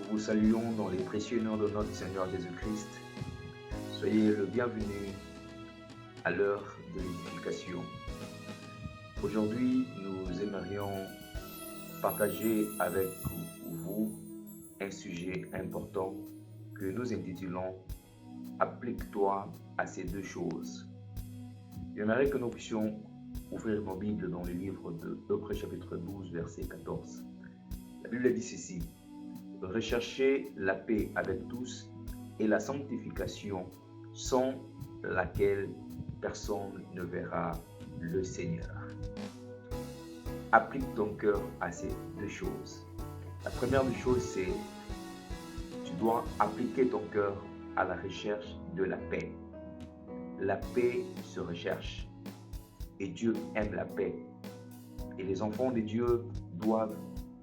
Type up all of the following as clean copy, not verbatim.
vous saluons dans les précieux noms de notre Seigneur Jésus-Christ. Soyez le bienvenu à l'heure de l'édification. Aujourd'hui, nous aimerions partager avec vous un sujet important que nous intitulons « Applique-toi à ces deux choses ». J'aimerais que nous puissions ouvrir nos Bibles dans le livre de Hébreux chapitre 12, verset 14. La Bible dit ceci: « Recherchez la paix avec tous et la sanctification, sans laquelle personne ne verra le Seigneur. » Applique ton cœur à ces deux choses. La première des choses, c'est tu dois appliquer ton cœur à la recherche de la paix. La paix se recherche et Dieu aime la paix. Et les enfants de Dieu doivent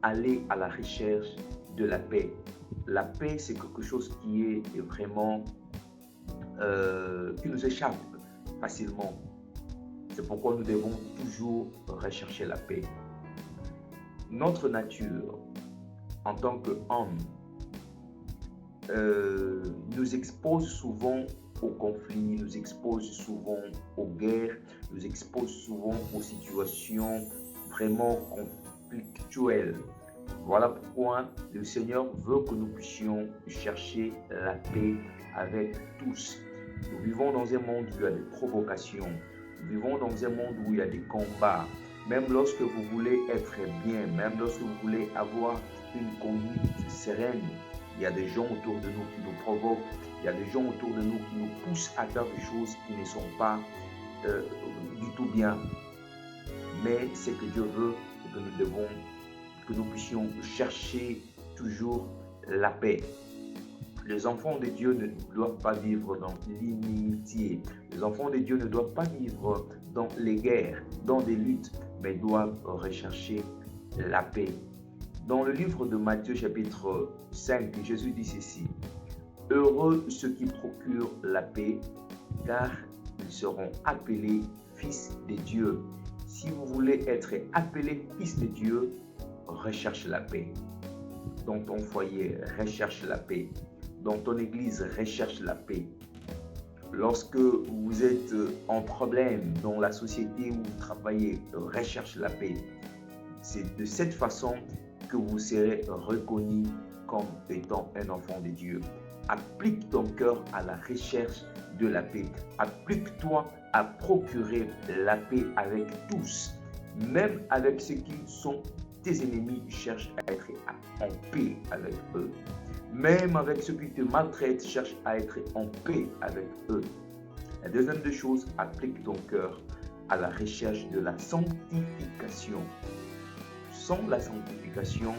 aller à la recherche de la paix. La paix, c'est quelque chose qui est vraiment, qui nous échappe facilement. C'est pourquoi nous devons toujours rechercher la paix. Notre nature, en tant qu'homme, nous expose souvent aux conflits, nous expose souvent aux guerres, nous expose souvent aux situations vraiment conflictuelles. Voilà pourquoi le Seigneur veut que nous puissions chercher la paix avec tous. Nous vivons dans un monde où il y a des provocations. Nous vivons dans un monde où il y a des combats. Même lorsque vous voulez être bien, même lorsque vous voulez avoir une conduite sereine, il y a des gens autour de nous qui nous provoquent. Il y a des gens autour de nous qui nous poussent à faire des choses qui ne sont pas du tout bien. Mais ce que Dieu veut, c'est que nous puissions chercher toujours la paix. Les enfants de Dieu ne doivent pas vivre dans l'inimitié. Les enfants de Dieu ne doivent pas vivre dans les guerres, dans des luttes, mais doivent rechercher la paix. Dans le livre de Matthieu chapitre 5, Jésus dit ceci: « Heureux ceux qui procurent la paix, car ils seront appelés fils de Dieu. » Si vous voulez être appelé fils de Dieu, recherche la paix. Dans ton foyer, recherche la paix. Dans ton église, recherche la paix. Lorsque vous êtes en problème dans la société où vous travaillez, recherche la paix. C'est de cette façon que vous serez reconnu comme étant un enfant de Dieu. Applique ton cœur à la recherche de la paix. Applique-toi à procurer la paix avec tous, même avec ceux qui sont tes ennemis. Cherche à être en paix avec eux. Même avec ceux qui te maltraitent, cherche à être en paix avec eux. La deuxième des choses, applique ton cœur à la recherche de la sanctification. Sans la sanctification,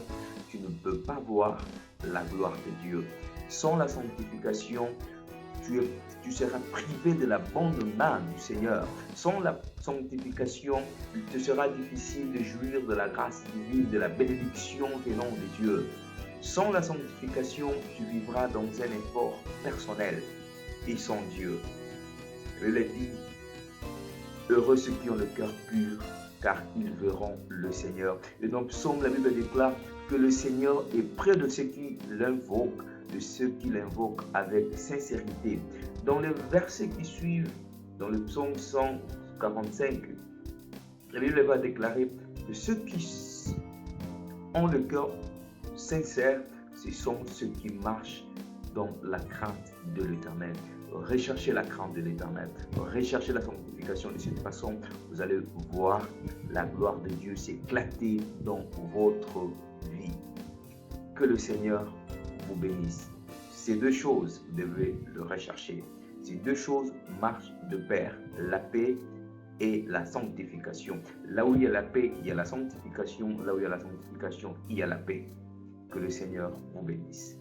tu ne peux pas voir la gloire de Dieu. Sans la sanctification, tu seras privé de la bonne main du Seigneur. Sans la sanctification, il te sera difficile de jouir de la grâce divine, de la bénédiction venant de Dieu. Sans la sanctification, tu vivras dans un effort personnel et sans Dieu. Je l'ai dit, heureux ceux qui ont le cœur pur, car ils verront le Seigneur. Et dans le psaume, la Bible déclare que le Seigneur est près de ceux qui l'invoquent, de ceux qui l'invoquent avec sincérité. Dans les versets qui suivent, dans le psaume 145, la Bible va déclarer que ceux qui ont le cœur sincère, ce sont ceux qui marchent dans la crainte de l'Éternel. Recherchez la crainte de l'Éternel. Recherchez la sanctification. De cette façon, vous allez voir la gloire de Dieu s'éclater dans votre vie. Que le Seigneur vous bénisse. Ces deux choses, vous devez le rechercher. Ces deux choses marchent de pair. La paix et la sanctification. Là où il y a la paix, il y a la sanctification. Là où il y a la sanctification, il y a la paix. Que le Seigneur vous bénisse.